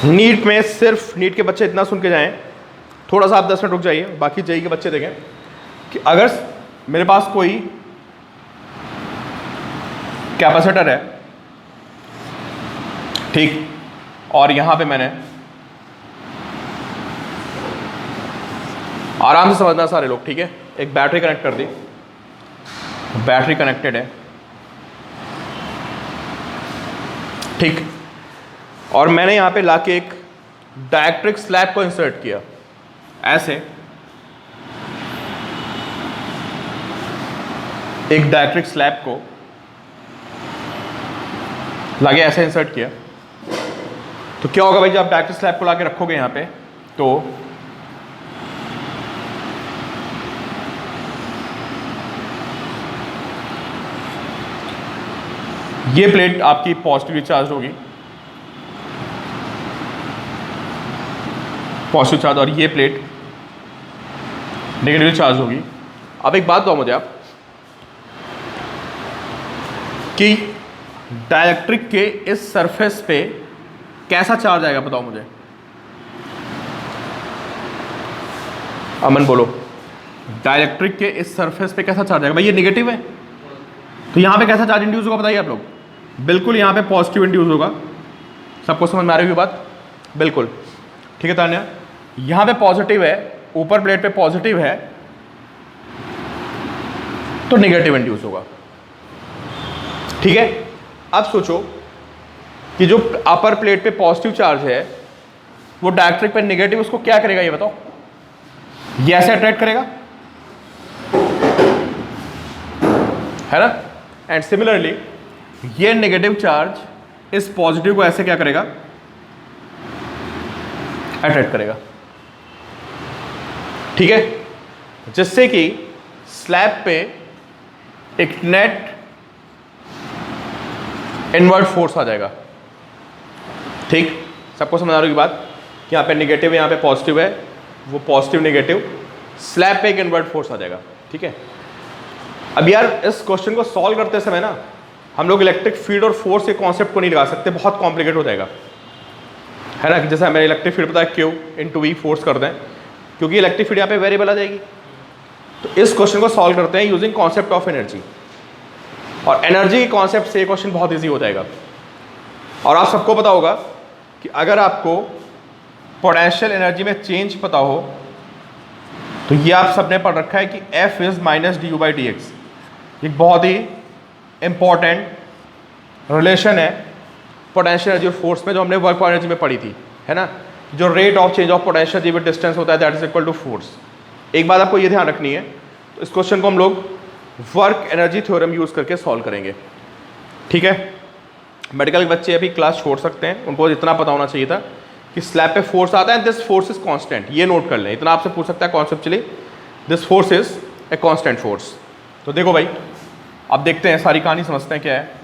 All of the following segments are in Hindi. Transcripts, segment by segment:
नीट में सिर्फ नीट के बच्चे इतना सुन के जाएं, थोड़ा सा आप 10 मिनट रुक जाइए, बाकी जेई के बच्चे देखें कि अगर मेरे पास कोई कैपेसिटर है, ठीक, और यहां पे मैंने, आराम से समझना सारे लोग, ठीक है, एक बैटरी कनेक्ट कर दी, बैटरी कनेक्टेड है, ठीक, और मैंने यहां पे लाके एक डाइलेक्ट्रिक स्लैब को इंसर्ट किया, ऐसे एक डाइलेक्ट्रिक स्लैब को लाके ऐसे इंसर्ट किया, तो क्या होगा भाई, जब आप डाइलेक्ट्रिक स्लैब को लाके रखोगे यहां पे, तो ये प्लेट आपकी पॉजिटिवली चार्ज होगी, पॉजिटिव चार्ज, और ये प्लेट नेगेटिवली चार्ज होगी। अब एक बात बताओ मुझे आप कि डाइलेक्ट्रिक के इस सरफेस पे कैसा चार्ज आएगा, बताओ मुझे, अमन बोलो, डाइलेक्ट्रिक के इस सरफेस पे कैसा चार्ज आएगा भाई, ये नेगेटिव है, तो यहां पे कैसा चार्ज इंड्यूस होगा बताइए आप लोग, बिल्कुल यहां पे पॉजिटिव इंड्यूस होगा, सबको समझ में आ रही है बात, बिल्कुल, ठीक है तान्या, यहां पे पॉजिटिव है, ऊपर प्लेट पे पॉजिटिव है, तो नेगेटिव इंड्यूस होगा, ठीक है। अब सोचो कि जो अपर प्लेट पे पॉजिटिव चार्ज है वो डाइलेक्ट्रिक पे नेगेटिव, उसको क्या करेगा ये बताओ, ये ऐसे अट्रैक्ट करेगा, है ना, एंड सिमिलरली ये नेगेटिव चार्ज इस पॉजिटिव को ऐसे क्या करेगा, अट्रैक्ट करेगा, ठीक है, जिससे कि स्लैब पे एक नेट इनवर्ट फोर्स आ जाएगा, ठीक, सबको समझ आ रही बात कि यहाँ पे नेगेटिव है, यहाँ पे पॉजिटिव है, वो पॉजिटिव नेगेटिव, स्लैब पे एक इनवर्ट फोर्स आ जाएगा, ठीक है। अब यार इस क्वेश्चन को सॉल्व करते समय ना हम लोग इलेक्ट्रिक फील्ड और फोर्स के कॉन्सेप्ट को नहीं लगा सकते, बहुत कॉम्प्लिकेट हो जाएगा, है ना, जैसे हमें इलेक्ट्रिक फील्ड पता है Q × V फोर्स कर दें, क्योंकि इलेक्ट्रिक फील्ड यहाँ पे वेरिएबल आ जाएगी, तो इस क्वेश्चन को सॉल्व करते हैं यूजिंग कॉन्सेप्ट ऑफ एनर्जी, और एनर्जी के कॉन्सेप्ट से ये क्वेश्चन बहुत ईजी हो जाएगा। और आप सबको पता होगा कि अगर आपको पोटेंशियल एनर्जी में चेंज पता हो तो ये आप सबने पढ़ रखा है कि F इज -du/dx, एक बहुत ही इंपॉर्टेंट रिलेशन है पोटेंशियल एनर्जी और फोर्स में, जो हमने वर्क एनर्जी में पढ़ी थी, है ना, जो rate of change of potential energy with distance होता है that is equal to force. एक बात आपको ये ध्यान रखनी है, तो इस क्वेश्चन को हम लोग वर्क एनर्जी थ्योरम यूज करके सॉल्व करेंगे, ठीक है। मेडिकल के बच्चे अभी क्लास छोड़ सकते हैं, उनको इतना पता होना चाहिए था कि स्लैब पे फोर्स आता है, दिस फोर्स इज कांस्टेंट, ये नोट कर लें, इतना आपसे पूछ सकता है conceptually, this force is a constant force. तो देखो भाई, अब देखते हैं, सारी कहानी समझते हैं क्या है।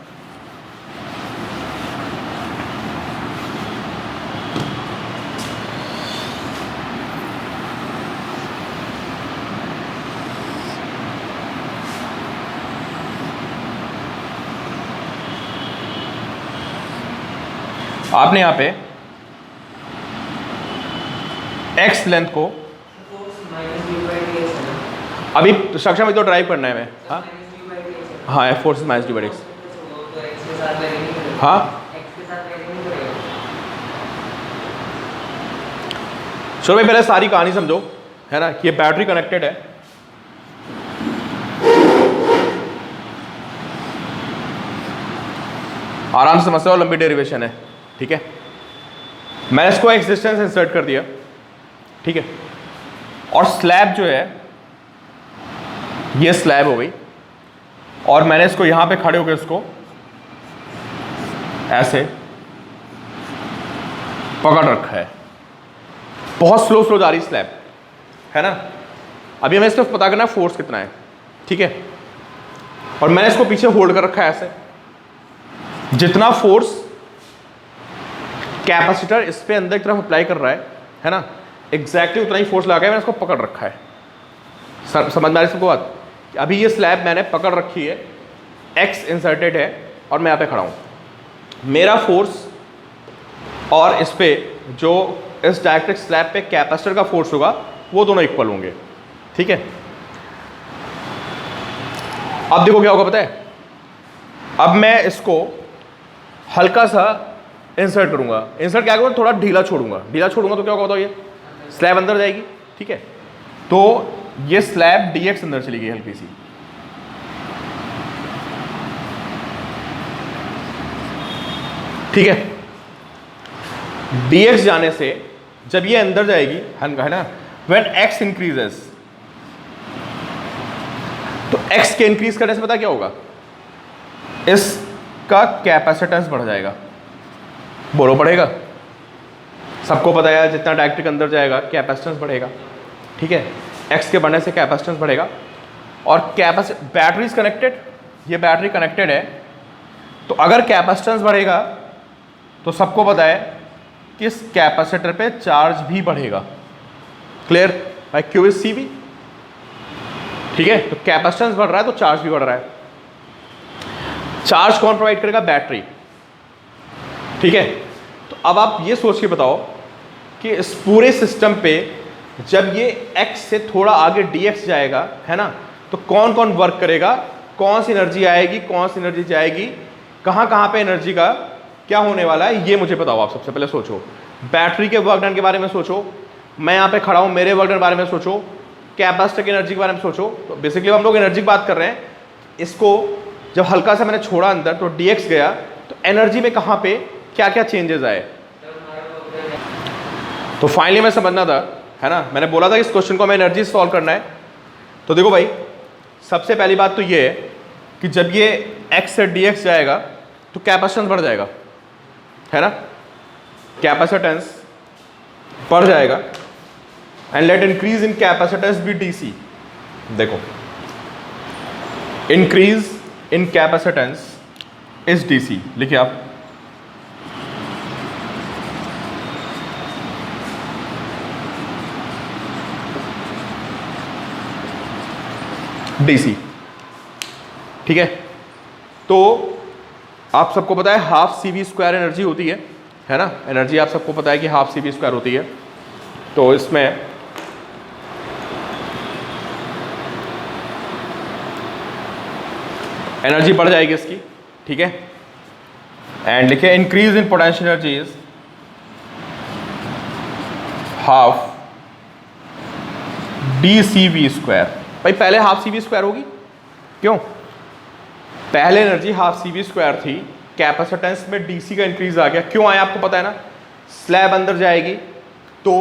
आपने यहाँ पे x लेंथ को अभी स्ट्रक्चर में तो ड्राइव करना है हमें, हाँ हाँ, F फोर्स माइनस डी/x, हाँ चलो भाई पहले सारी कहानी समझो, है ना, कि ये बैटरी कनेक्टेड है, आराम से समझते हो, लंबी डेरिवेशन है, ठीक है। मैं इसको एक्स डिस्टेंस इंसर्ट कर दिया, ठीक है, और स्लैब जो है ये स्लैब हो गई, और मैंने इसको यहां पे खड़े होकर इसको ऐसे पकड़ रखा है, बहुत स्लो जा रही स्लैब, है ना। अभी हमें सिर्फ पता करना है फोर्स कितना है, ठीक है, और मैंने इसको पीछे होल्ड कर रखा है ऐसे, जितना फोर्स कैपेसिटर इस पे अंदर की तरफ अप्लाई कर रहा है ना, एग्जैक्टली उतना ही फोर्स लगा के मैंने इसको पकड़ रखा है। समझ में आ रही सबको बात, अभी ये स्लैब मैंने पकड़ रखी है, एक्स इंसर्टेड है, और मैं यहाँ पे खड़ा हूँ, मेरा फोर्स और इस पे जो इस डाइलेक्ट्रिक स्लैब पे कैपेसिटर का फोर्स होगा वो दोनों इक्वल होंगे, ठीक है। अब देखो क्या होगा पता है, अब मैं इसको हल्का सा इंसर्ट करूंगा। इंसर्ट क्या करूंगा, थोड़ा ढीला छोड़ूंगा। ढीला छोड़ूंगा तो क्या होगा बताओ, ये स्लैब अंदर जाएगी, ठीक है। तो ये स्लैब dx अंदर चली गई हल्की सी, ठीक है। dx जाने से जब ये अंदर जाएगी, है ना, व्हेन x इंक्रीजेस, तो x के इंक्रीज करने से पता क्या होगा, इसका कैपेसिटेंस बढ़ जाएगा। बोलो बढ़ेगा, सबको पता है जितना डाइलेक्ट्रिक अंदर जाएगा कैपेसिटेंस बढ़ेगा, ठीक है। x के बढ़ने से कैपेसिटेंस बढ़ेगा। और बैटरी कनेक्टेड, ये बैटरी कनेक्टेड है, तो अगर कैपेसिटेंस बढ़ेगा तो सबको पता है कि इस कैपेसिटर पे चार्ज भी बढ़ेगा। Clear, by Q is C V, ठीक है। तो कैपेसिटेंस बढ़ रहा है तो चार्ज भी बढ़ रहा है। चार्ज कौन प्रोवाइड करेगा, बैटरी, ठीक है। तो अब आप ये सोच के बताओ कि इस पूरे सिस्टम पे जब ये x से थोड़ा आगे dx जाएगा, है ना, तो कौन कौन वर्क करेगा, कौन सी एनर्जी आएगी, कौन सी एनर्जी जाएगी, कहाँ कहाँ पे एनर्जी का क्या होने वाला है, ये मुझे बताओ। आप सबसे पहले सोचो, बैटरी के वर्क डन के बारे में सोचो, मैं यहाँ पे खड़ा हूँ मेरे वर्क डन के बारे में सोचो, कैपेसिटर की एनर्जी के बारे में सोचो। तो बेसिकली हम लोग एनर्जी की बात कर रहे हैं। इसको जब हल्का सा मैंने छोड़ा अंदर तो dx गया, तो एनर्जी में कहाँ पे क्या क्या चेंजेस आए। तो फाइनली मैं समझना था, है ना, मैंने बोला था कि इस क्वेश्चन को हमें एनर्जी सॉल्व करना है। तो देखो भाई, सबसे पहली बात तो ये है कि जब ये x से dx जाएगा तो कैपेसिटेंस बढ़ जाएगा, है ना, कैपेसिटेंस बढ़ जाएगा। And let increase in capacitance be dc। देखो, increase in capacitance is dc, लिखिए आप। dc, ठीक है। तो आप सबको पता है half C V square energy होती है ना, एनर्जी आप सबको पता है कि हाफ सी वी स्क्वायर होती है। तो इसमें एनर्जी बढ़ जाएगी इसकी, ठीक है। एंड लिखिए increase in potential energy is half D C V square. भाई पहले हाफ सी वी स्क्वायर होगी, क्यों, पहले energy half C V square थी, कैपेसिटेंस में डीसी का इंक्रीज आ गया। क्यों आया आपको पता है ना, स्लैब अंदर जाएगी तो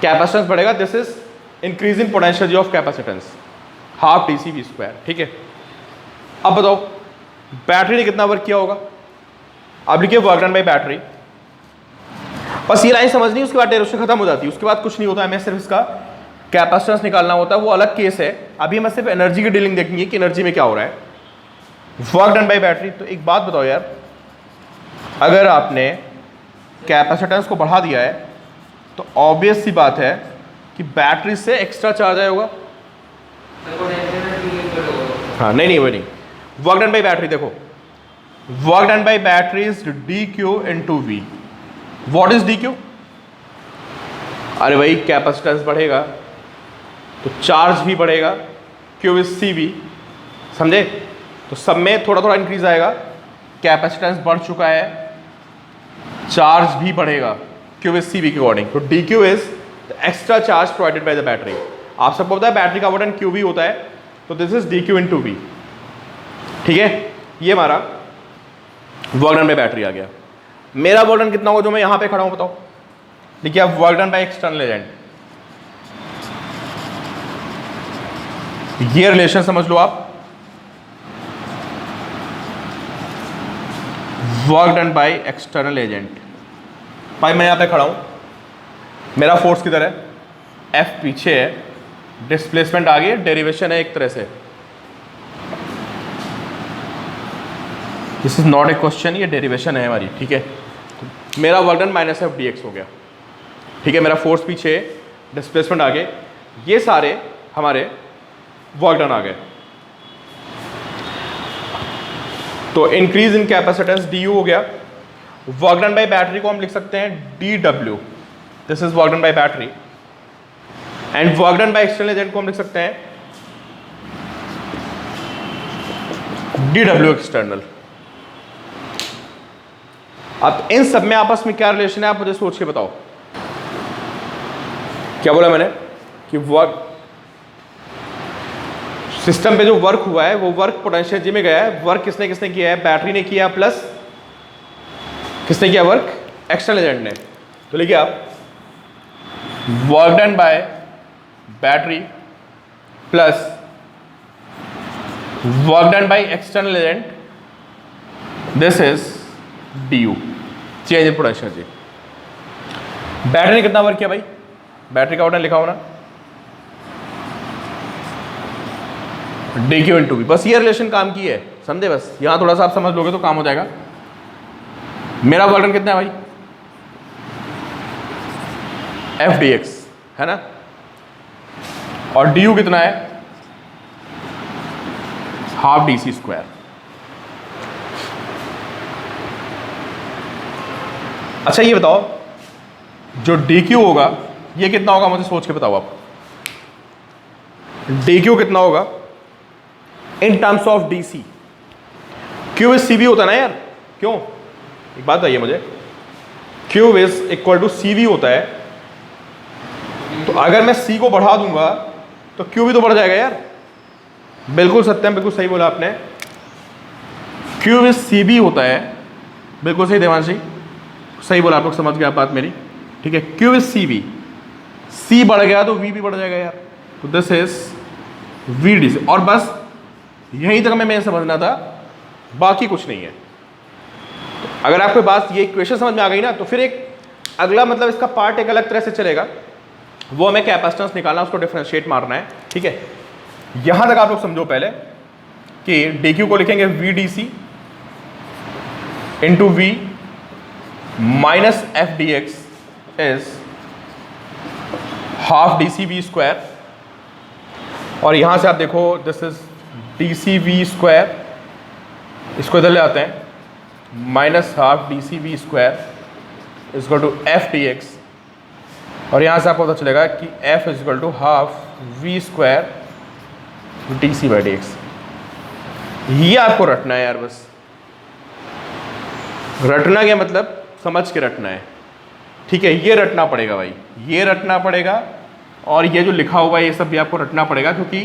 कैपेसिटेंस बढ़ेगा, this is increase in potential energy of capacitance, half D C V square, ठीक है। अब बताओ बैटरी ने कितना वर्क किया होगा। अब लिखिए वर्क डन बाय बैटरी, बस ये लाइन समझनी, उसके बाद डेरिवेशन खत्म हो जाती है, उसके बाद कुछ नहीं होता, हमें सिर्फ इसका कैपेसिटेंस निकालना होता है, वो अलग केस है। अभी हमें सिर्फ एनर्जी की डीलिंग देखनी है कि एनर्जी में क्या हो रहा है। वर्क डन बाय बैटरी, तो एक बात बताओ यार, अगर आपने कैपेसिटेंस को बढ़ा दिया है तो ऑब्वियस सी बात है कि बैटरी से एक्स्ट्रा चार्ज आया होगा। हाँ नहीं वो नहीं, वर्क डन बाय बैटरी देखो, work done by battery is D Q into V. What is D Q, अरे भाई कैपेसिटेंस बढ़ेगा तो चार्ज भी बढ़ेगा, क्यू इज सी वी, समझे। तो सब में थोड़ा थोड़ा इंक्रीज आएगा, कैपेसिटेंस बढ़ चुका है, चार्ज भी बढ़ेगा, क्यू इज सी वी के अकॉर्डिंग। तो D Q is the extra charge provided by the battery. आप सबको पता है बैटरी का वर्क डन क्यू वी होता है, तो this is D Q into V, ठीक है। ये हमारा वर्क डन बाय बैटरी आ गया। मेरा वर्क डन कितना होगा जो मैं यहां पे खड़ा हूं, बताओ। देखिए आप work done by external agent, ये रिलेशन समझ लो आप, work done by external agent. भाई मैं यहां पे खड़ा हूं, मेरा फोर्स किधर है, एफ पीछे है, डिस्प्लेसमेंट आगे, डेरिवेशन है एक तरह से। This is not a question, ये डेरिवेशन है हमारी, ठीक है। तो मेरा work done minus F D x हो गया, ठीक है। मेरा फोर्स पीछे, डिस्प्लेसमेंट आगे, ये सारे हमारे वर्क डन आ गए। तो increase in capacitance D you हो गया, वर्क डन बाय बैटरी को हम लिख सकते हैं dW, this is work done by battery, and work done by external agent को हम लिख सकते हैं dW एक्सटर्नल। अब इन सब में आपस में क्या रिलेशन है आप मुझे सोच के बताओ। क्या बोला मैंने कि वर्क सिस्टम पे जो वर्क हुआ है वो वर्क पोटेंशियल एनर्जी में गया है। वर्क किसने किसने किया है, बैटरी ने किया प्लस किसने किया, वर्क एक्सटर्नल एजेंट ने। तो लिखिए आप work done by battery plus work done by external agent, this is du, change in potential energy. Battery ने कितना वर्क किया भाई, बैटरी का वर्क लिखा हो ना dq इंटू वी, बस ये रिलेशन काम की है, समझे। बस यहां थोड़ा सा आप समझ लोगे तो काम हो जाएगा। मेरा वर्क डन कितना है भाई, एफ डी एक्स है ना, और du कितना है, हाफ डी सी स्क्वायर। अच्छा ये बताओ जो dq होगा ये कितना होगा, मुझे सोच के बताओ आप। dq कितना होगा in terms of dc, q is cv होता है ना यार, क्यों, एक बात बताइए मुझे, q is equal to cv होता है, तो अगर मैं c को बढ़ा दूंगा तो q भी तो बढ़ जाएगा यार। बिल्कुल सत्यम, बिल्कुल सही बोला आपने, q इज cv होता है, बिल्कुल सही देवांशी, सही बोला आप लोग, समझ गए आप बात मेरी, ठीक है। q इज cv, c बढ़ गया तो v भी बढ़ जाएगा यार, तो दिस इज vdc। और बस यहीं तक हमें समझना था, बाकी कुछ नहीं है। तो अगर आपको बात ये इक्वेशन समझ में आ गई ना, तो फिर एक अगला मतलब इसका पार्ट एक अलग तरह से चलेगा, वो हमें कैपेसिटेंस निकालना, उसको डिफरेंशिएट मारना है, ठीक है। यहां तक आप लोग समझो पहले कि dq को लिखेंगे vdc into v minus F D X is half D C V square, और यहां से आप देखो this is D C V square, इसको इधर ले आते हैं, minus half D C V square is equal to F D X, और यहां से आपको पता चलेगा कि F is equal to half V square D C by D X. ये आपको रटना है यार, बस रटना क्या मतलब, समझ के रटना है, ठीक है। ये रटना पड़ेगा भाई, ये रटना पड़ेगा, और ये जो लिखा हुआ है ये सब भी आपको रटना पड़ेगा, क्योंकि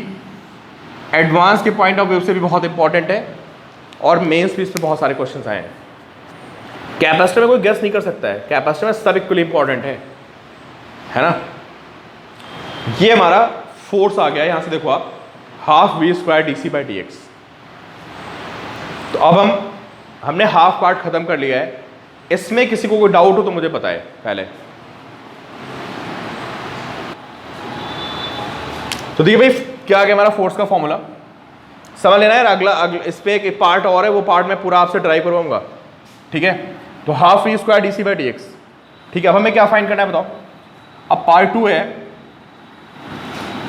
एडवांस के पॉइंट ऑफ व्यू से भी बहुत इंपॉर्टेंट है, और मेंस भी इस पर बहुत सारे क्वेश्चंस आए हैं। कैपेसिटर में कोई गेस नहीं कर सकता है, कैपेसिटर में सब इक्वली इंपॉर्टेंट है ना। ये हमारा फोर्स आ गया है, यहां से देखो आप, half V square D C by D X. तो अब हमने हाफ पार्ट खत्म कर लिया है, इसमें किसी को कोई डाउट हो तो मुझे बताए पहले। तो देखिए भाई क्या आ गया हमारा फोर्स का फॉर्मूला, समझ लेना यार। अगला इस पे एक पार्ट और है, वो पार्ट मैं पूरा आपसे ड्राइव करवाऊंगा, ठीक है। तो half V square D C by D X, ठीक है। अब हमें क्या फाइंड करना है बताओ। अब पार्ट 2 है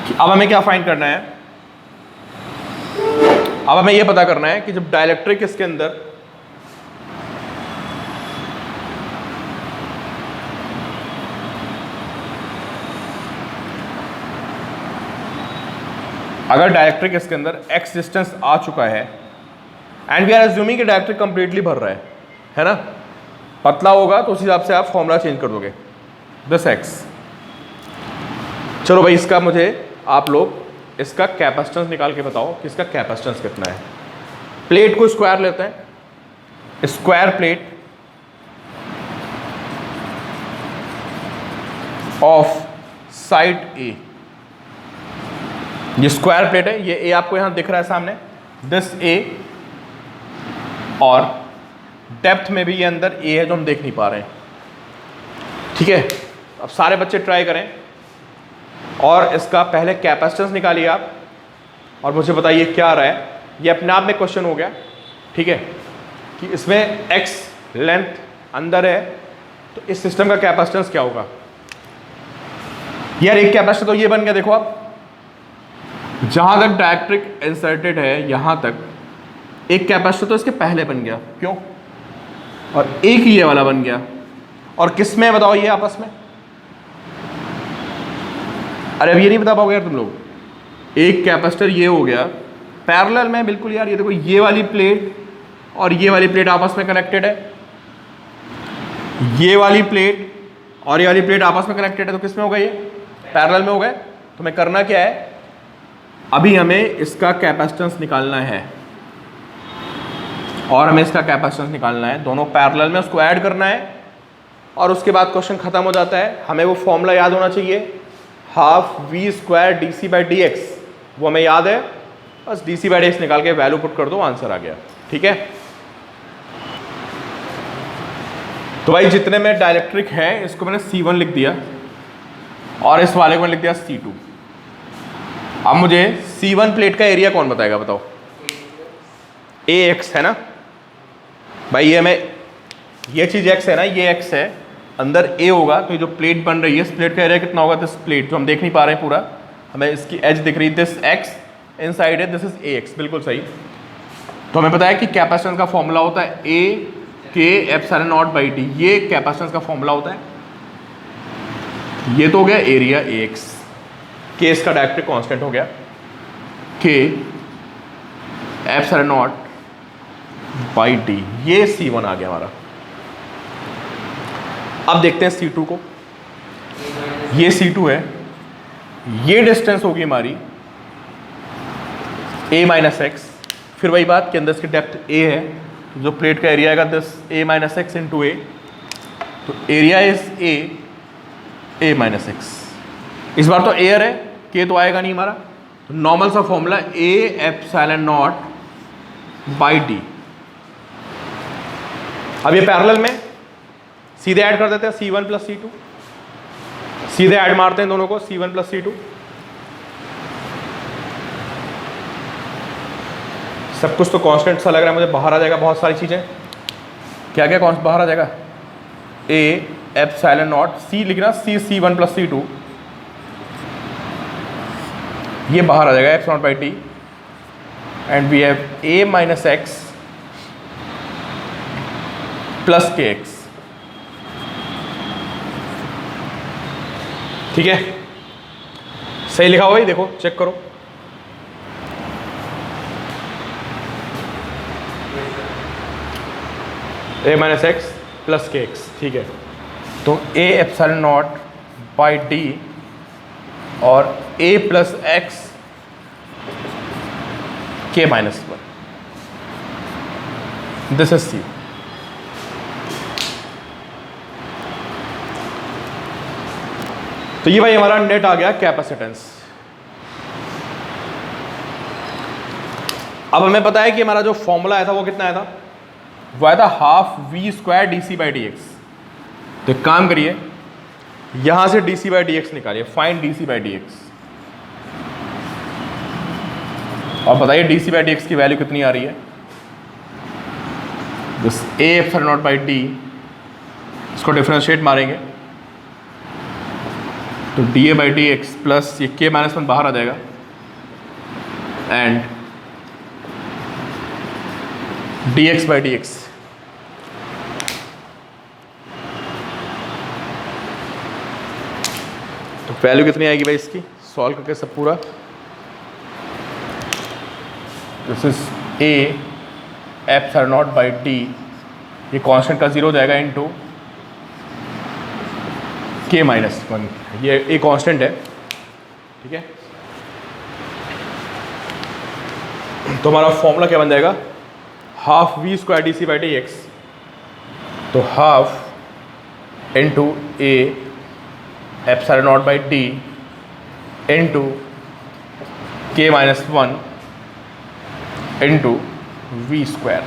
कि अब हमें क्या फाइंड करना है, अब हमें यह पता करना है कि जब डाइलेक्ट्रिक इसके अंदर अगर डाइलेक्ट्रिक इसके अंदर x डिस्टेंस आ चुका है, एंड वी आर अज्यूमिंग कि डाइलेक्ट्रिक कंप्लीटली भर रहा है ना, पतला होगा तो उस हिसाब से आप फॉर्मूला चेंज कर दोगे, दिस x। चलो भाई इसका मुझे आप लोग इसका कैपेसिटेंस निकाल के बताओ कि इसका कैपेसिटेंस कितना है। प्लेट को स्क्वायर लेते हैं, स्क्वायर प्लेट ऑफ साइड ए, ये स्क्वायर प्लेट है, ये ए आपको यहां दिख रहा है सामने, दिस ए, और डेप्थ में भी ये अंदर ए है जो हम देख नहीं पा रहे हैं, ठीक है। अब सारे बच्चे ट्राई करें और इसका पहले कैपेसिटेंस निकालिए आप, और मुझे बताइए क्या आ रहा है। ये अपने आप में क्वेश्चन हो गया, ठीक है, कि इसमें x लेंथ अंदर है, तो इस सिस्टम का कैपेसिटेंस क्या होगा यार। एक कैपेसिटर तो ये बन गया, देखो आप, जहां तक डाइलेक्ट्रिक इंसर्टेड है यहां तक एक कैपेसिटर तो इसके पहले बन गया, क्यों, और एक ही ये वाला बन गया। और किस में बताओ ये आपस में? अरे अब ये नहीं बता पाओगे यार तुम लोग। एक कैपेसिटर ये हो गया पैरेलल में बिल्कुल यार, ये देखो ये वाली प्लेट और ये वाली प्लेट आपस में कनेक्टेड है, ये वाली प्लेट और ये वाली प्लेट आपस में कनेक्टेड है, तो किस में होगा? ये पैरेलल में हो गए। तो हमें करना क्या है, अभी हमें इसका कैपेसिटेंस निकालना है और हमें इसका कैपेसिटेंस निकालना है, दोनों पैरेलल में, उसको ऐड करना है और उसके बाद क्वेश्चन खत्म हो जाता है। हमें वो फॉर्मूला याद होना चाहिए, half V square D C by D X, वो हमें याद है। बस D C by D X निकाल के वैल्यू पुट कर दो, आंसर आ गया। ठीक है, तो भाई जितने में डाइलेक्ट्रिक है इसको मैंने C1 लिख दिया और इस वाले को मैंने लिख दिया C2। अब मुझे C1 प्लेट का एरिया कौन बताएगा, बताओ? AX है ना भाई, ये हमें ये चीज़ x है ना, ये x है, अंदर A होगा, तो ये जो प्लेट बन रही है इस प्लेट का एरिया कितना होगा? दिस प्लेट जो हम देख नहीं पा रहे हैं पूरा, हमें इसकी एज दिख रही है, दिस x इनसाइड है, दिस इज AX, बिल्कुल सही। तो हमें पता है कि कैपेसिटेंस का फॉर्मूला होता है A K epsilon not by D, ये कैपेसिटेंस का फॉर्मूला होता है। ये तो हो गया एरिया AX, K इसका डायरेक्ट कांस्टेंट हो गया, K epsilon not by D, ये C1 आ गया हमारा। अब देखते हैं C2 को, ये C2 है, ये डिस्टेंस होगी हमारी A माइनस एक्स, फिर वही बात कि अंदर इसकी डेप्थ A है, तो जो प्लेट का एरिया आएगा this A minus x into A, तो area is A minus x. इस बार तो एयर है, K तो आएगा नहीं हमारा, तो नॉर्मल सा formula A epsilon not by D. अब ये पैरेलल में सीधे ऐड कर देते हैं C1 प्लस C2, सीधे ऐड मारते हैं दोनों को, C1 प्लस C2। सब कुछ तो कांस्टेंट सा लग रहा है मुझे, बाहर आ जाएगा बहुत सारी चीजें। क्या क्या कौन बाहर आ जाएगा? A एप्सिलॉन नॉट, C लिखना, C1 प्लस C2, ये बाहर आ जाएगा epsilon not by T, and we have A minus X plus K X. ठीक है, सही लिखा हुआ ही, देखो चेक करो। A minus X plus K X, ठीक है। तो A epsilon not by D और A प्लस एक्स के minus one, this is C। तो ये भाई हमारा नेट आ गया कैपेसिटेंस। अब हमें पता है कि हमारा जो फॉर्मूला आया था वो कितना आया था? वो आया था half V square D C by D X. तो एक काम करिए, यहां से D C by D X निकालिए, find D C by D X, और बताइए D C by D X की वैल्यू कितनी आ रही है? This A epsilon not by D, इसको डिफरेंशिएट मारेंगे तो D A by D X plus ये K माइनस वन बाहर आ जाएगा, and D X by D X. तो वैल्यू कितनी आएगी भाई इसकी? सॉल्व करके सब पूरा, this is A epsilon not by D, ये कांस्टेंट का जीरो हो जाएगा इनटू K माइनस वन, ये A कांस्टेंट है, ठीक है। तो हमारा फॉर्मूला क्या बन जाएगा? Half V square D C by D X, तो half into A epsilon not by D into K minus one into V square.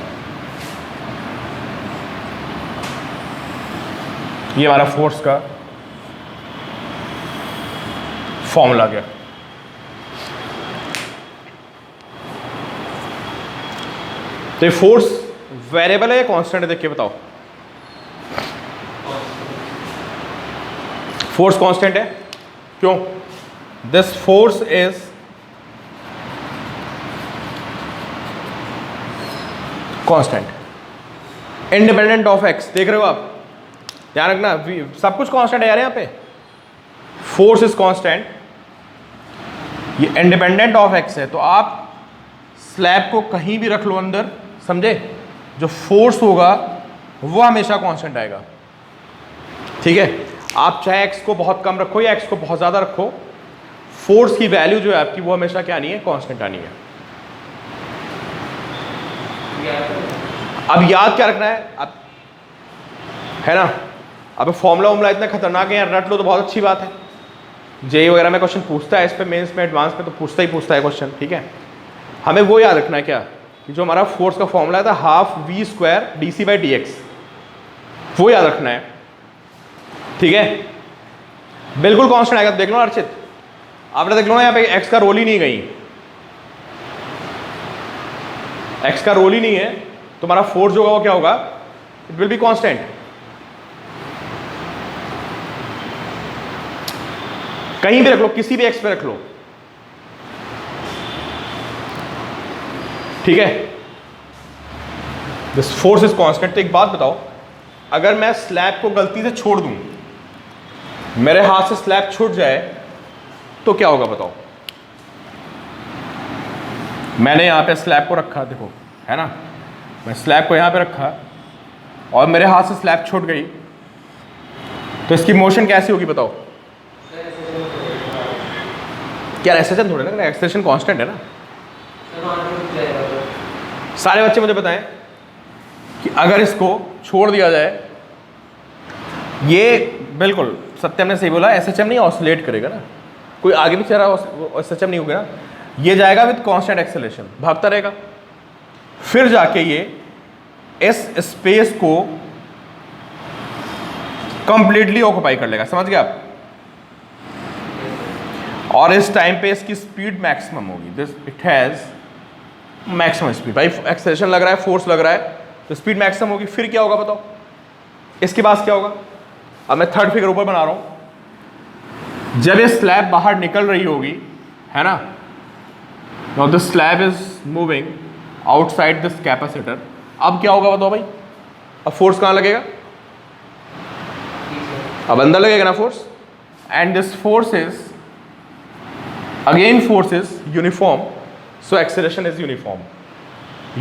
ये हमारा फोर्स का फॉर्मूला गया। तो ये फोर्स वेरिएबल है या कांस्टेंट है? देखिए बताओ, फोर्स कांस्टेंट है, क्यों? This force is constant, independent of x, देख रहे हो आप, ध्यान रखना सब कुछ कांस्टेंट है यार यहाँ पे, फोर्स इज कांस्टेंट, ये इंडिपेंडेंट ऑफ एक्स है, तो आप स्लैब को कहीं भी रख लो अंदर, समझे, जो फोर्स होगा वो हमेशा कांस्टेंट आएगा, ठीक है। आप चाहे एक्स को बहुत कम रखो या एक्स को बहुत ज़्यादा रखो, फोर्स की वैल्यू जो है आपकी वो हमेशा क्या आनी है, कांस्टेंट आनी है। अब याद क्या रखना है, अब है ना, अब फॉर्मूला वॉर्मूला इतना खतरनाक है यार, रट लो तो बहुत अच्छी बात है। जेई वगैरह में क्वेश्चन पूछता है, इस पे मेंस में एडवांस में तो पूछता है क्वेश्चन, ठीक है। हमें वो याद रखना है क्या, कि जो हमारा फोर्स का फॉर्मूला था half V square D C by D X, वो याद रखना है, ठीक है। बिल्कुल कांस्टेंट आएगा, देख लो अर्चित, आपने देख लो ना यहाँ पे एक्स का रोल ही नहीं गई, एक्स का रोल ही नहीं है, तो हमारा फोर्स जो होगा वो क्या होगा, इट विल बी कांस्टेंट। कहीं भी रख लो, किसी भी एक्स पे रख लो, ठीक है, दिस फोर्स इज कांस्टेंट। तो एक बात बताओ, अगर मैं स्लैब को गलती से छोड़ दूं, मेरे हाथ से स्लैब छूट जाए तो क्या होगा बताओ। मैंने यहां पे स्लैब को रखा, देखो है ना, मैं स्लैब को यहां पे रखा और मेरे हाथ से स्लैब छूट गई, तो इसकी मोशन कैसी होगी बताओ। क्या एक्सेलेरेशन थोड़े ना, एक्सेलेरेशन कांस्टेंट है ना। सारे बच्चे मुझे बताएं कि अगर इसको छोड़ दिया जाए, ये बिल्कुल सत्यम ने सही बोला, एसएचएम नहीं ऑसिलेट करेगा ना, कोई आगे भी चला एसएचएम नहीं होगा ना, ये जाएगा विद कांस्टेंट एक्सेलेरेशन, भागता रहेगा, फिर जाके ये इस स्पेस को कंप्लीटली ऑक्युपाई कर लेगा, समझ गए आप। और इस टाइम पे इसकी स्पीड मैक्सिमम होगी, this it has maximum speed, भाई एक्सेलेरेशन लग रहा है, फोर्स लग रहा है, तो स्पीड मैक्सिमम होगी। फिर क्या होगा बताओ, इसके पास क्या होगा। अब मैं थर्ड फिगर ऊपर बना रहा हूं, जब ये स्लैब बाहर निकल रही होगी, है ना, now this slab is moving outside this capacitor, अब क्या होगा बताओ भाई, अब फोर्स कहां लगेगा, अब अंदर लगेगा ना force, and this force is again force is uniform, so acceleration is uniform,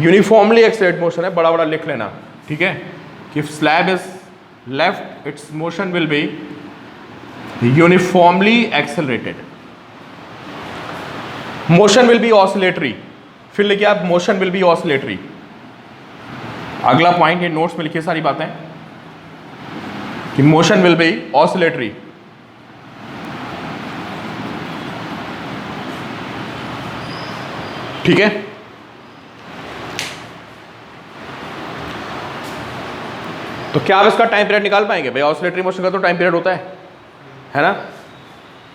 uniformly accelerate motion है, बड़ा बड़ा लिख लेना, ठीक है, कि if slab is left its motion will be uniformly accelerated, motion will be oscillatory, फिर लिखिए आप motion will be oscillatory। अगला पॉइंट, ये नोट्स में लिखिए सारी बातें, कि motion will be oscillatory, ठीक है। तो क्या आप इसका टाइम पीरियड निकाल पाएंगे भाई, ऑसिलेटरी मोशन का तो टाइम पीरियड होता है ना,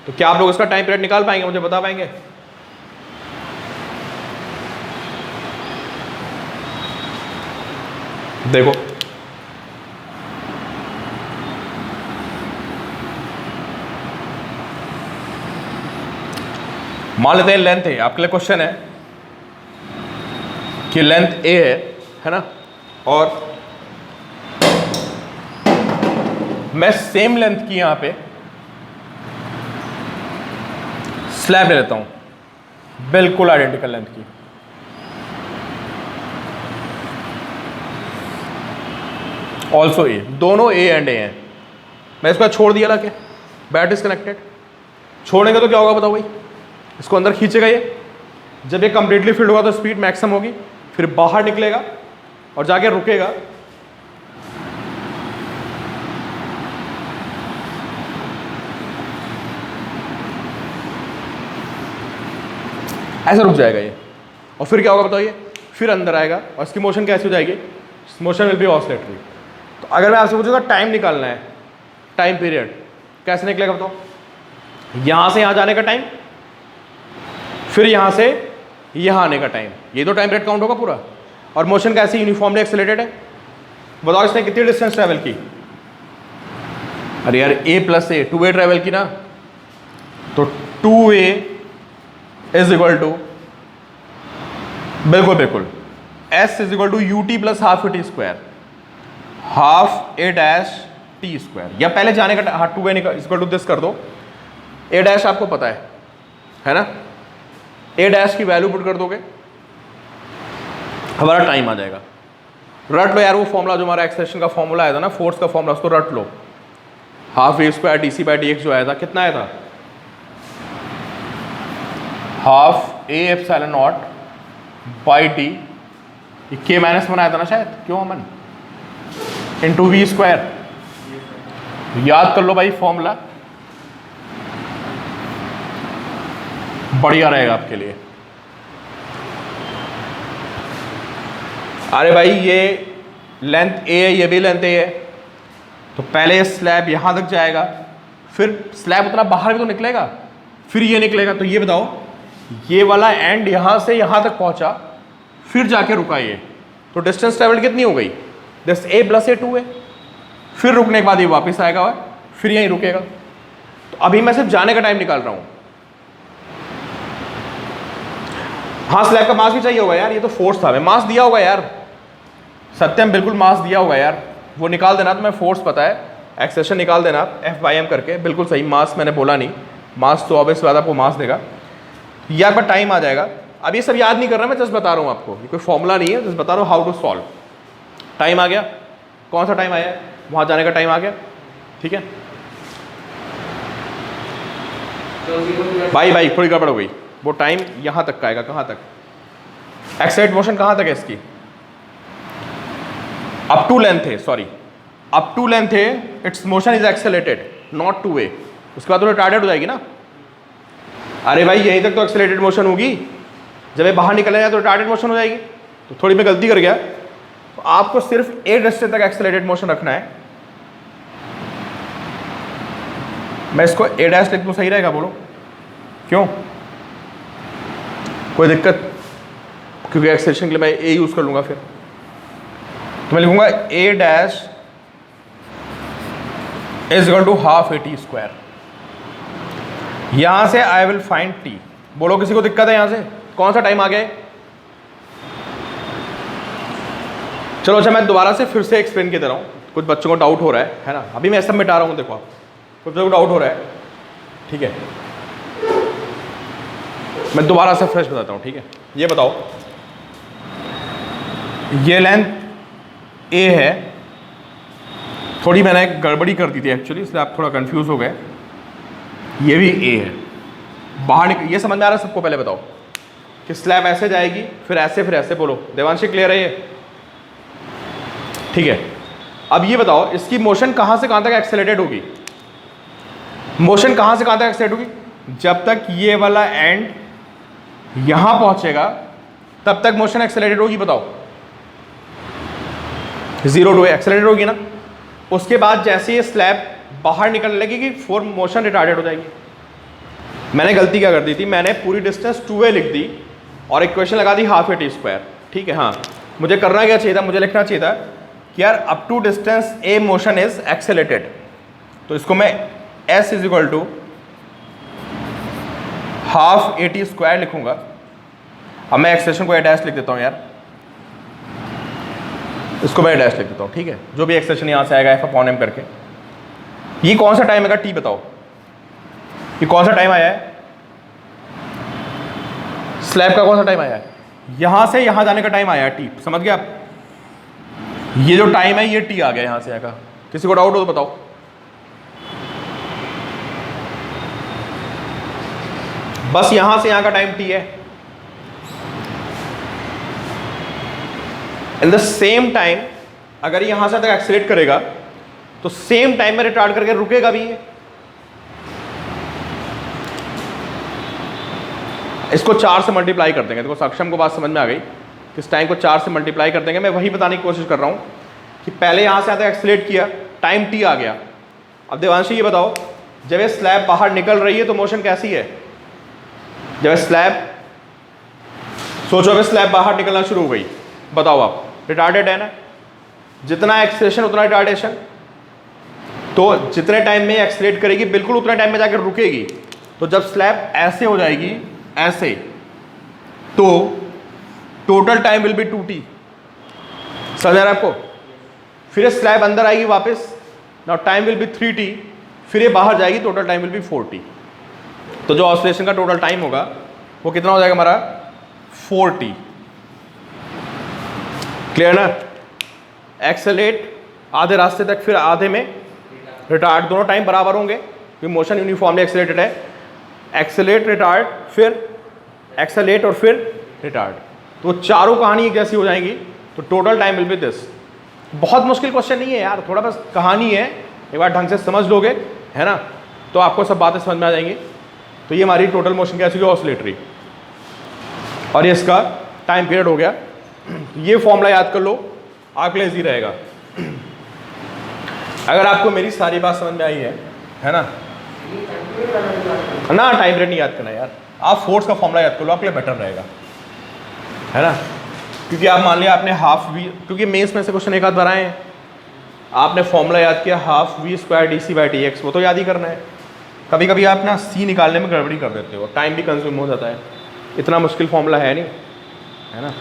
तो क्या आप लोग इसका टाइम पीरियड निकाल पाएंगे, मुझे बता पाएंगे। देखो मान लेते हैं लेंथ है, आपके लिए क्वेश्चन है कि लेंथ ए है ना, और मैं सेम लेंथ की यहां पे स्लैब ले लेता हूं, बिल्कुल आइडेंटिकल लेंथ की, ऑल्सो ए, दोनों ए एंड ए हैं, मैं इसको छोड़ दिया ना, क्या बैट इज कनेक्टेड, छोड़ेंगे तो क्या होगा बताओ भाई, इसको अंदर खींचेगा ये, जब ये कंप्लीटली फिल्ड होगा तो स्पीड मैक्सिमम होगी, फिर बाहर निकलेगा और जाके रुकेगा, ऐसा रुक जाएगा ये, और फिर क्या होगा बताइए, फिर अंदर आएगा और इसकी मोशन कैसी हो जाएगी, मोशन विल बी ऑसिलेटरी। तो अगर मैं आपसे पूछूंगा टाइम निकालना है, टाइम पीरियड कैसे निकलेगा बताओ, यहां से यहां जाने का टाइम, फिर यहां से यहां आने का टाइम, ये तो टाइम पीरियड काउंट होगा पूरा, और मोशन कैसी यूनिफॉर्मली एक्सेलरेटेड है, बताओ इसने कितनी डिस्टेंस ट्रैवल की, अरे यार ए प्लस ए, 2a ट्रैवल की ना, तो 2a इज इक्वल टू, बिल्कुल बिल्कुल, s is equal to ut plus half ut square, half A dash T square, या पहले जाने का हाँ 2a इक्वल टू दिस कर दो। ए डैश आपको पता है ना, ए डैश की वैल्यू पुट कर दोगे, हमारा टाइम आ जाएगा। रट लो यार वो फॉर्मूला जो हमारा एक्सप्रेशन का फॉर्मूला आया था ना, फोर्स का फॉर्मूला, उसको रट लो। Half A square D C by D X जो आया था, कितना आया था, half A epsilon not by T, K minus one आया था ना शायद, क्यों अमन, इंटू वी स्क्वायर। याद कर लो भाई फॉर्मूला, बढ़िया रहेगा आपके लिए। अरे भाई ये लेंथ ए है, ये भी लेंथ ए है, तो पहले स्लैब यहां तक जाएगा, फिर स्लैब उतना बाहर भी तो निकलेगा, फिर ये निकलेगा। तो ये बताओ, ये वाला एंड यहां से यहां तक पहुंचा, फिर जाके रुका ये, तो डिस्टेंस ट्रेवल कितनी हो गई, दिस ए प्लस ए 2 है। फिर रुकने के बाद ये वापस आएगा, फिर यहीं रुकेगा। तो अभी मैं सिर्फ जाने का टाइम निकाल रहा हूं। हाँ स्लैब का मास भी चाहिए होगा यार, ये तो फोर्स था, मैं मास दिया होगा यार, सत्यम बिल्कुल मास दिया होगा यार, वो निकाल देना, तो मैं फोर्स पता है, एक्सेशन निकाल देना F/m करके, बिल्कुल सही। मास मैंने बोला नहीं, मास तो ऑब्वियस बात आपको मास देगा। या पर टाइम आ जाएगा, अब ये सब याद नहीं कर रहा, मैं जस्ट बता रहा हूँ आपको, ये कोई फॉर्मूला नहीं है, जस्ट बता रहा हूँ हाउ टू सॉल्व। टाइम आ गया, कौन सा टाइम आया, वहाँ जाने का टाइम आ गया, ठीक है भाई थोड़ी गड़बड़ हो गई, वो टाइम यहाँ तक का आएगा, कहाँ तक, एक्सेलरेट मोशन कहाँ तक है इसकी, अप टू लेंथ है, सॉरी अप टू लेंथ है, it's motion is accelerated not two way, उसके बाद तो रिटार्डेड हो जाएगी ना। अरे भाई यहीं तक तो एक्सेलरेटेड मोशन होगी, जब ये बाहर निकल जाए तो रिटार्डेड मोशन हो जाएगी। तो थोड़ी मैं गलती कर गया, तो आपको सिर्फ ए डिस्टेंस तक एक्सेलरेटेड मोशन रखना है। मैं इसको ए डैश लिख दूं, सही रहेगा, बोलो क्यों, कोई दिक्कत, क्योंकि एक्सेलरेशन के लिए मैं ए यूज कर लूंगा। फिर तो मैं लिखूंगा A dash is equal to half A T square. यहां से आई विल फाइंड टी, बोलो किसी को दिक्कत है यहां से, कौन सा टाइम आ गया, चलो अच्छा मैं दोबारा से फिर से एक्सप्लेन कर दे रहा हूँ, कुछ बच्चों को डाउट हो रहा है ना, अभी मैं सब मिटा रहा हूँ, देखो आप कुछ बच्चों को डाउट हो रहा है, ठीक है मैं दोबारा से फ्रेश बताता हूँ, ठीक है। ये बताओ, ये लेंथ ए है, थोड़ी मैंने गड़बड़ी कर दी थी एक्चुअली, इसलिए आप थोड़ा कंफ्यूज हो गए, ये भी ए है, बाहर निकल, ये समझ में आ रहा है सबको, पहले बताओ कि स्लैब ऐसे जाएगी, फिर ऐसे, बोलो देवांशी क्लियर है ये, ठीक है। अब ये बताओ इसकी मोशन कहां से कहां तक एक्सेलरेटेड होगी, मोशन कहां से कहां तक एक्सेलरेट होगी, जब तक ये वाला एंड यहां पहुंचेगा तब तक मोशन एक्सेलरेटेड होगी, बताओ 0 to एक्सेलरेटेड होगी ना। उसके बाद जैसे ये स्लैब बाहर निकलने लगेगी, फोर मोशन रिटार्डेड हो जाएगी। मैंने गलती क्या कर दी थी, मैंने पूरी डिस्टेंस 2a लिख दी और इक्वेशन लगा दी हाफ ए टी स्क्वायर, ठीक है। हाँ मुझे करना क्या चाहिए था, मुझे लिखना चाहिए था कि यार up to distance a motion is accelerated, तो इसको मैं s is equal to half A T square लिखूंगा। अब मैं एक्सप्रेशन को ए डैश लिख देता हूँ यार, इसको मैं ए डैश लिख देता हूँ, ठीक है, जो भी एक्सप्रेशन यहाँ से आएगा F/m करके। ये कौन सा टाइम आएगा टी, बताओ ये कौन सा टाइम आया है, स्लैब का कौन सा टाइम आया है, यहां से यहां जाने का टाइम आया है टी, समझ गए आप, ये जो टाइम है ये टी आ गया यहां से आएगा। किसी को डाउट हो तो बताओ, बस यहां से यहां का टाइम टी है। इन द सेम टाइम अगर यहां से तक एक्सेलरेट करेगा तो सेम टाइम में रिटार्ड करके रुकेगा भी है। इसको 4 से मल्टीप्लाई कर देंगे, देखो सक्षम को बात समझ में आ गई, इस टाइम को 4 से मल्टीप्लाई कर देंगे। मैं वही बताने की कोशिश कर रहा हूं कि पहले यहां से आता एक्सेलरेट किया, टाइम टी आ गया। अब देवांशी ये बताओ, जब ये स्लैब बाहर निकल रही है तो मोशन कैसी है, जब स्लैब सोचो अगर स्लैब बाहर निकलना शुरू हो गई, बताओ आप, रिटार्डेड है ना, जितना एक्सेलरेशन उतना रिटार्डेशन, तो जितने टाइम में एक्सेलरेट करेगी बिल्कुल उतने टाइम में जाकर रुकेगी। तो जब स्लैब ऐसे हो जाएगी ऐसे, तो total time will be 2t, समझ आ रहा है आपको। फिर ये स्लैब अंदर आएगी वापस, now time will be 3t, फिर ये बाहर जाएगी, total time will be 4t। तो जो ऑसिलेशन का टोटल टाइम होगा वो कितना हो जाएगा हमारा 4t। क्लियर ना? एक्सेलरेट आधे रास्ते तक, फिर आधे में रिटार्ड, दोनों टाइम बराबर होंगे क्योंकि मोशन यूनिफॉर्मली एक्सेलरेटेड है। एक्सेलरेट रिटार्ड, फिर एक्सेलरेट और फिर रिटार्ड, तो चारों कहानी एक जैसी हो जाएंगी, तो total time will be this. बहुत मुश्किल क्वेश्चन नहीं है यार, थोड़ा बस कहानी है, एक बार ढंग से समझ लोगे है ना, तो आपको सब बातें समझ में आ जाएंगी। तो ये हमारी टोटल मोशन कैसी हुई ऑसिलेटरी, और ये इसका टाइम पीरियड हो गया। ये फॉर्मूला याद कर लो, आपके लिए इजी रहेगा। अगर आपको मेरी सारी बात समझ में आई है ना, ना टाइम पीरियड नहीं याद करना यार, आप फोर्स का फॉर्मूला याद कर लो, आपके लिए बेटर रहेगा, है ना। क्योंकि आप मान लिया आपने हाफ वी, क्योंकि मेंस में से क्वेश्चन एक आध बार आए हैं, आपने फॉर्मूला याद किया half V square D C by T X, वो तो याद ही करना है। कभी कभी आप ना सी निकालने में गड़बड़ी कर देते हो, टाइम भी कंज्यूम हो जाता है, इतना मुश्किल फॉर्मूला है नहीं, है ना।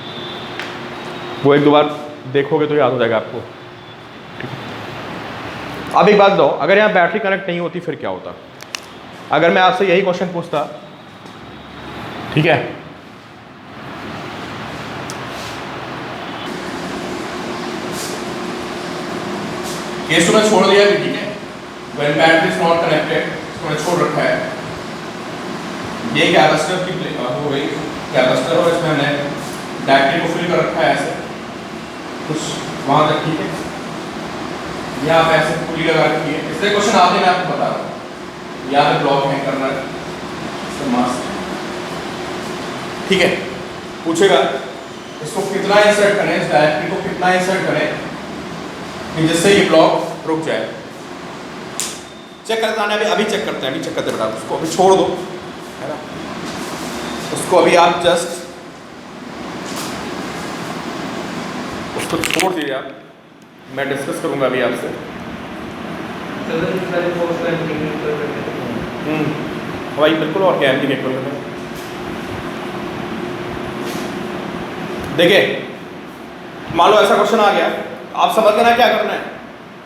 वो एक दो बार देखोगे तो याद हो जाएगा आपको। अब एक बात दो, अगर यहाँ बैटरी कनेक्ट नहीं होती फिर क्या होता? अगर मैं आपसे यही क्वेश्चन पूछता, ठीक है, केस तो मैं छोड़ दिया कि ठीक है, when battery is not connected, इसको मैं छोड़ रखा है। ये कैपेसिटर की हो गई, कैपेसिटर, और इसमें हमने बैटरी को फिल कर रखा है ऐसे कुछ वहां तक, ठीक है। यहाँ पे ऐसे पुली लगा रखी है, इसलिए क्वेश्चन आते मैं आपको बता रहा हूँ। यहाँ पे ब्लॉक हैंग करना है, मास्क, ठीक है। पूछेगा इसको कितना इंसर्ट करें, इस डायरेक्टरी को कितना इंसर्ट करें कि जिससे ये ब्लॉक रुक जाए। चेक करते हैं, अभी चेक करते हैं, अभी चेक करते हैं बेटा, उसको अभी छोड़ दो, है ना। उसको अभी आप जस्ट उसको छोड़ दीजिए आप, मैं डिस्कस करूंगा अभी आपसे। भाई बिल्कुल, और क्या एमडी नेटवर्क में देखिए, मान लो ऐसा क्वेश्चन आ गया, आप समझ लेना क्या करना है।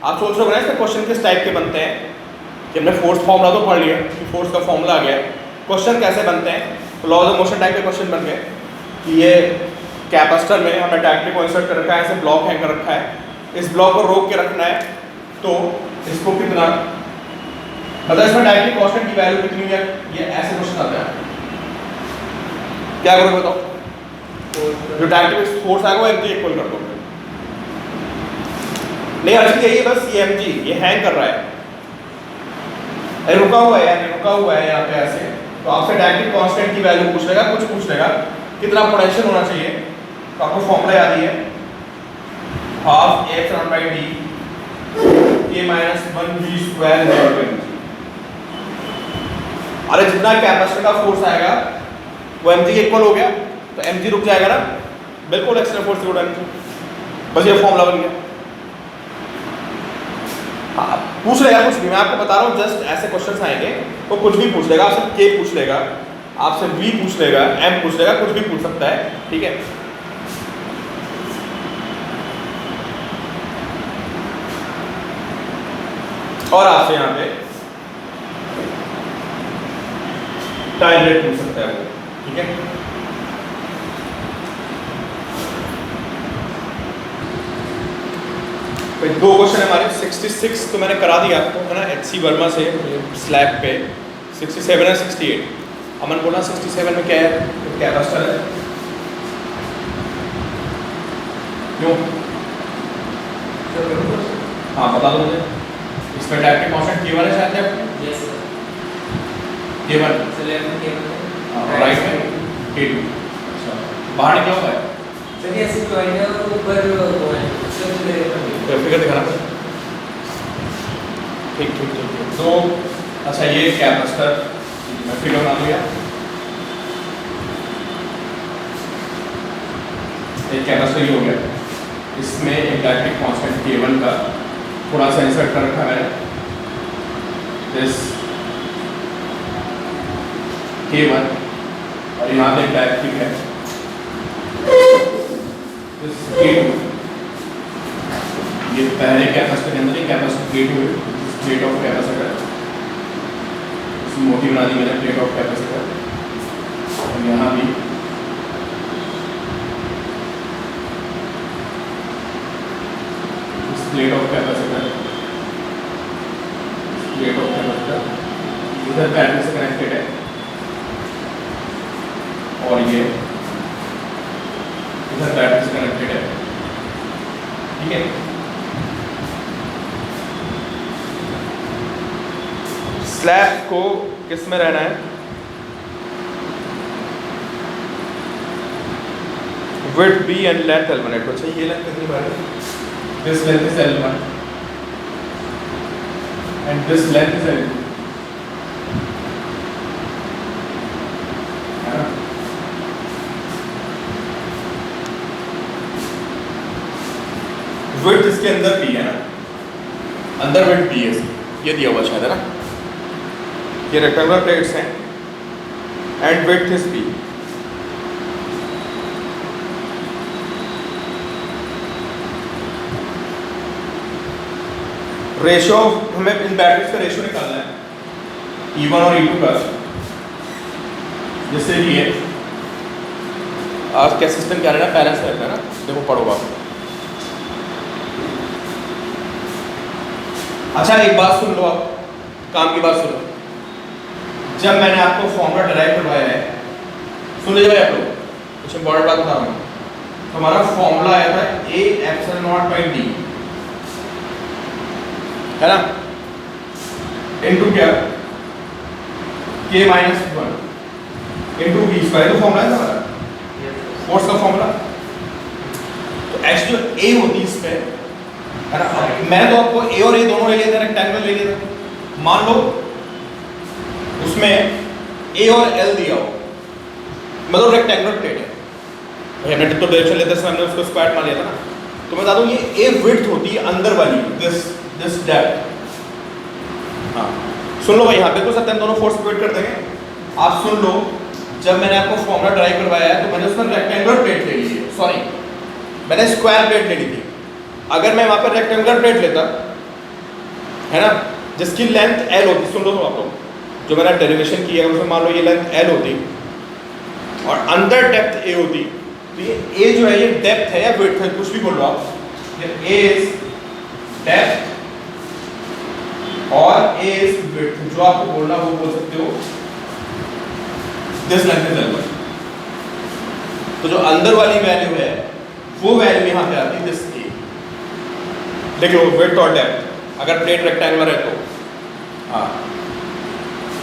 आप सोच रहे हो ना इसके क्वेश्चन किस टाइप के बनते हैं, कि हमने फोर्स फॉर्मूला तो पढ़ लिया कि फोर्स का फॉर्मूला आ गया, क्वेश्चन कैसे बनते हैं, तो लॉज ऑफ मोशन टाइप के क्वेश्चन बन गए कि ये कैपेसिटर में हमने डायरेक्टली को इंसर्ट कर रखा है, ऐसे ब्लॉक हैंग कर रखा है, इस ब्लॉक को रोक के रखना है, तो इसको कितना, मतलब इसमें डायरेक्टली कांस्टेंट की वैल्यू कितनी है, ये ऐसे क्वेश्चन आता है। क्या करोगे बताओ? जो डायरेक्टली फोर्स आएगा वो एमजी इक्वल कर दो। नहीं अर्थ यही है, बस ये एमजी ये हैंग कर रहा है, अरे रुका हुआ है यार, रुका हुआ है यहाँ पे ऐसे, तो आपसे डायरेक्टली कांस्टेंट की वैल्यू पूछ लेगा, कुछ पूछ लेगा, कितना पोटेंशियल होना चाहिए, तो आपको फॉर्मूला याद ही है, half x not by D के माइनस 1v स्क्वायर है। अरे जितना कैपेसिटर का फोर्स आएगा वो mg के इक्वल हो गया, तो mg रुक जाएगा ना, बिल्कुल एक्सटर्नल फोर्स की उड़ान, बस ये फॉर्मूला बन गया। पूछ लेगा कुछ भी, मैं आपको बता रहा हूँ, जस्ट ऐसे क्वेश्चंस आएंगे, वो कुछ भी पूछ लेगा, आपसे k पूछ लेगा, आपसे v पूछ लेगा, m पूछ लेगा, कुछ भी पूछ सकता है, ठीक है। और आपसे यहाँ पे टाइम रेट पूछ सकता है, ठीक है। भाई दो क्वेश्चन हमारे 66 तो मैंने करा दिया आपको, है ना, HC वर्मा से स्लैब पे। 67 है 68, अमन बोला 67 में क्या है, क्या कैपेसिटर है, क्यों? हाँ बता दो मुझे, इसमें डायरेक्टली कांस्टेंट K1 है शायद आपको? Yes sir, K1 K1 right है, K2 अच्छा, बाहर निकला हुआ है सर, ये ऐसे पॉइंट है और ऊपर वो है, फिगर दिखाना पड़ेगा, ठीक ठीक ठीक। तो अच्छा ये कैपेसिटर मैं फिगर बना लिया, एक कैपेसिटर ही हो गया, इसमें एक डायरेक्टली कांस्टेंट K1 का थोड़ा सा इंसर्ट कर रखा है, दिस K1, और यहाँ पे एक डायरेक्टली है दिस K2, ये पहले कैपेसिटर के अंदर एक कैपेसिटर प्लेट हुई, प्लेट ऑफ कैपेसिटर मोटी बना दी मैंने, प्लेट ऑफ कैपेसिटर। और यहाँ भी plate of capacitor, plate of capacitor इधर बैटरी से कनेक्टेड है, और ये इधर बैटरी से कनेक्टेड है। ठीक है, स्लैब को किस में रहना है? Width B and length L1 है। अच्छा ये लेंथ कितनी बार है? This length is L1 and this length is L2, है ना? विड्थ इसके अंदर B है ना, अंदर विड्थ B है इसकी, ये दिया हुआ शायद है ना, ये रेक्टेंगुलर प्लेट्स हैं and width is B। Ratio हमें इन बैटरीज का रेशियो निकालना है E1 और E2 का, जिससे कि आज क्या सिस्टम क्या रहना है, बैलेंस रहता है ना। देखो पढ़ोगा। अच्छा एक बात सुन लो, आप काम की बात सुनो। जब मैंने आपको फॉर्मूला डिराइव करवाया है, सुन लीजिए भाई आप लोग, कुछ इंपॉर्टेंट बात बता रहा हूँ। तो हमारा फॉर्मूला आया था A epsilon not by D, है ना, इनटू क्या K minus 1 into V square. तो फॉर्मूला है हमारा फोर्स का फॉर्मूला। तो एक्चुअली A होती है इसमें, है ना। मैं तो आपको A और A दोनों ले लिया था, रेक्टेंगल ले लिया था। मान लो उसमें A और L दिया हो, मतलब रेक्टेंगुलर प्लेट है, हमने तो डायरेक्शन लेते समय हमने उसको स्क्वायर मान लिया था ना। तो मैं बता दूं ये A विड्थ होती है अंदर वाली, दिस डेप्थ। हाँ सुन लो भाई, यहाँ बिल्कुल सत्य, हम दोनों फोर्स वेट कर देंगे। आप सुन लो, जब मैंने आपको फॉर्मूला ड्राइव करवाया है तो मैंने उसमें रेक्टेंगुलर प्लेट ले ली है, सॉरी मैंने स्क्वायर प्लेट ले ली थी। अगर मैं वहाँ पर रेक्टेंगुलर प्लेट लेता, है ना, जिसकी लेंथ L होती, सुन लो तो आप लोग, जो मैंने डेरिवेशन की है उसमें मान लो ये लेंथ L होती और अंदर डेप्थ A होती, तो ये A जो है ये डेप्थ है या विड्थ है, कुछ भी बोल लो आप, ये A इज डेप्थ और A इज विड्थ। जो आपको बोलना वो बोल सकते हो, दिस लेंथ इज L1। तो जो अंदर वाली वैल्यू है वो वैल्यू यहाँ पे आती है दिस A। देखो विड्थ और डेप्थ, अगर प्लेट रेक्टेंगुलर है तो हाँ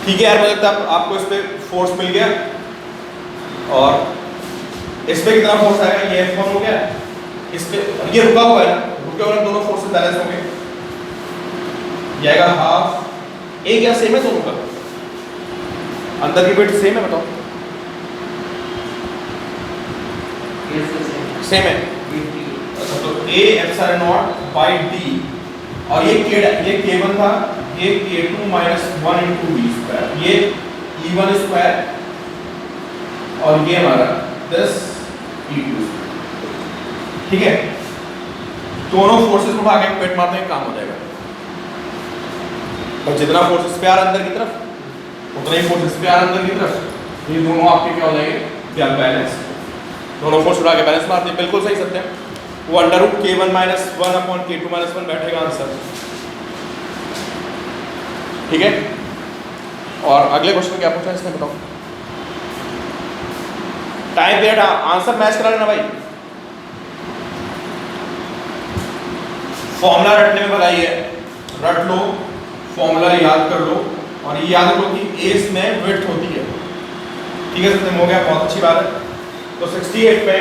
ठीक है यार, मतलब तब आपको इस पे फोर्स मिल गया और इस पे कितना फोर्स आएगा, ये F1 हो गया, इस पे ये रुका हुआ है ना, रुके हुए दोनों फोर्सेस बैलेंस होंगे, ये आएगा हाफ। A क्या सेम है दोनों का, अंदर की विड्थ सेम है, बताओ सेम है। अच्छा तो A epsilon not by D और ये K1 था, ये K2 minus 1 into V square, ये E1 स्क्वायर और ये हमारा 10 E2। ठीक है, दोनों फोर्सेस को उठा के पेट मारते हैं, काम हो जाएगा। और जितना फोर्सेस पे आ रहा अंदर की तरफ उतना ही फोर्सेस पे आ रहा अंदर की तरफ, ये दोनों आपके क्या हो जाएंगे, क्या बैलेंस, दोनों फोर्स उठा के बैलेंस मारते हैं। बिल्कुल सही सत्य है, वो under root K1 minus 1 upon K2 minus 1 बैठेगा आंसर। ठीक है, और अगले क्वेश्चन क्या पूछा है इसने बताओ। टाइम पीरियड, आंसर मैच करा लेना भाई। फॉर्मूला रटने में भलाई है, रट लो, फॉर्मूला याद कर लो और ये याद रखो कि A में विड्थ होती है। ठीक है, खत्म हो गया, बहुत अच्छी बात है। तो 68 पे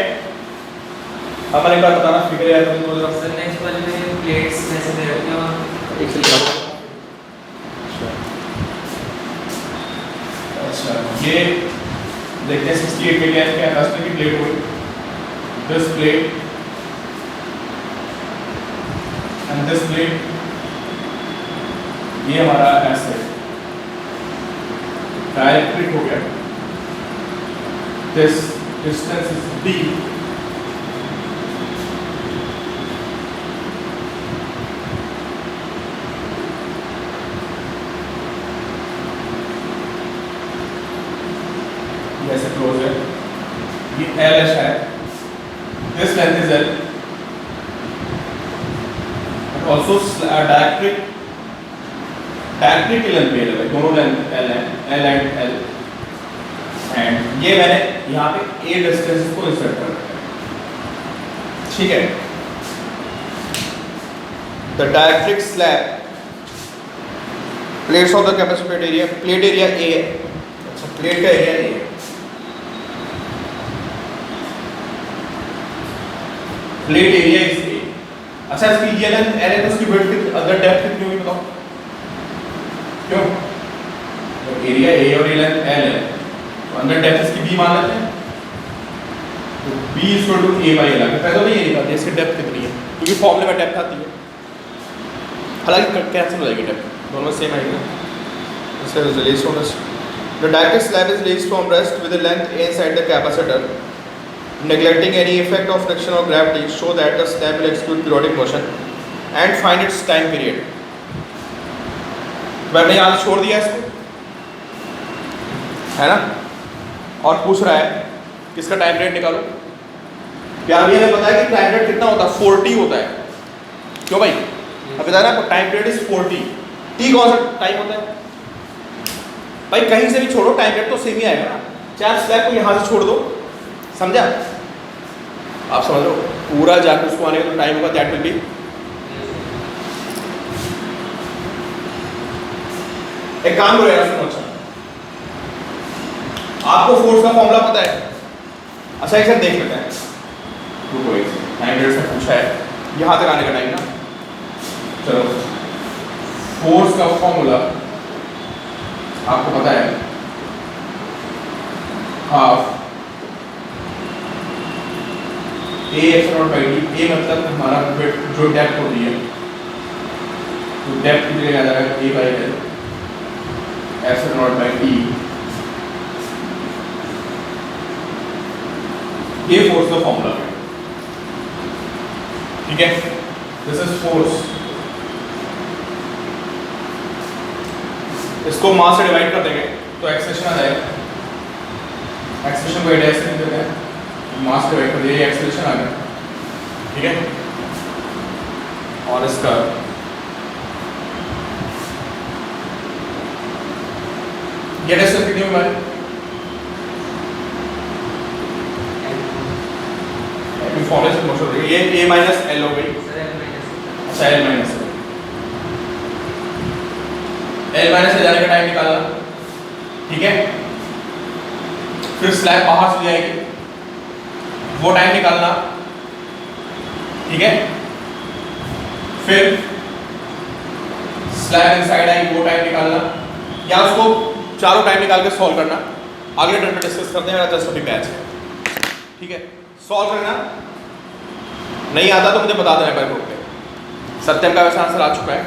अपन एक बार बताना फिगर याद करें तो सर नेक्स्ट वाले में प्लेट्स जैसे दे रखे हैं एक से लिखा। अच्छा ये देखते हैं 68 पे क्या है, क्या 10 की प्लेट हुई, this plate and this plate, ये हमारा ऐसे डायरेक्ट्रिक हो गया, this distance is D close है, ये एल एच है, this length is L, also डायरेक्ट्रिक की लेंथ भी एल है, दोनों लेंथ एल है, एल एंड एल, एंड ये मैंने यहाँ पे ए डिस्टेंस को इंसर्ट कर रखा है, ठीक है। The डायरेक्ट्रिक slab plates of the capacitor plate area, plate area A है, अच्छा प्लेट का एरिया ए है, प्लेट एरिया इज ए, अच्छा इसकी ये लेंथ एल है तो उसकी विड्थ कितनी, अदर डेप्थ कितनी होगी बताओ, क्यों, तो एरिया ए और ये लेंथ एल है तो अंदर डेप्थ इसकी बी मान लेते हैं, तो b equal to a by l आगे पहले तो नहीं ये निकालते इसकी डेप्थ कितनी है क्योंकि फॉर्मूले में डेप्थ आती है, हालांकि कैंसिल हो जाएगी डेप्थ, दोनों सेम आएगी। This is released from this. The dielectric slab is released from rest with a length a inside the capacitor, neglecting any effect of friction or gravity, so that the slab will execute periodic motion and find its time period. मैंने यहाँ छोड़ दिया इसको, है ना, और पूछ रहा है किसका टाइम पीरियड निकालो। क्या अभी हमें पता है कि टाइम पीरियड कितना होता है, 40 होता है, क्यों भाई, अभी बताया ना टाइम पीरियड इज 40, टी कौन सा टाइम होता है भाई, कहीं से भी छोड़ो टाइम पीरियड तो सेम ही आएगा ना, चाहे आप स्लैब को यहाँ से छोड़ दो, समझा, आप समझ लो पूरा जाकर उसको आने का तो टाइम होगा, दैट विल बी, एक काम करो यार सुनो, अच्छा आपको फोर्स का फॉर्मूला पता है, अच्छा एक साथ देख लेते हैं, रुको एक टाइम पीरियड से पूछा है, यहाँ तक आने का टाइम ना, चलो फोर्स का फॉर्मूला आपको पता है, half A X not by D, A मतलब हमारा जो डेप्थ होती है, तो डेप्थ की जगह आ जाएगा A by L, X not by D, ये फोर्स का फॉर्मूला है, ठीक है, दिस इज फोर्स, इसको मास से डिवाइड कर देंगे तो एक्सेलेरेशन आ जाएगा, एक्सेलेरेशन को एडजस्ट कर देते हैं, मास डिवाइड कर दिया, एक्सेलेरेशन आ गया, ठीक है, और इसका ये डिस्टेंस कितनी हमारी, फॉर्मूले से मोशन हो रही है, ये a माइनस एल हो गई, अच्छा एल माइनस एल माइनस से जाने का टाइम निकालना, ठीक है, फिर स्लैब बाहर से जाएगी वो टाइम निकालना, ठीक है, फिर स्लैब इनसाइड आएगी वो टाइम निकालना, या उसको चारों टाइम निकाल के सॉल्व करना, अगले टर्म में डिस्कस करते हैं, जस्ट अभी बैच है, ठीक है, सॉल्व करना, नहीं आता तो मुझे बता देना पर ग्रुप पे, सत्यम का वैसा आंसर आ चुका है।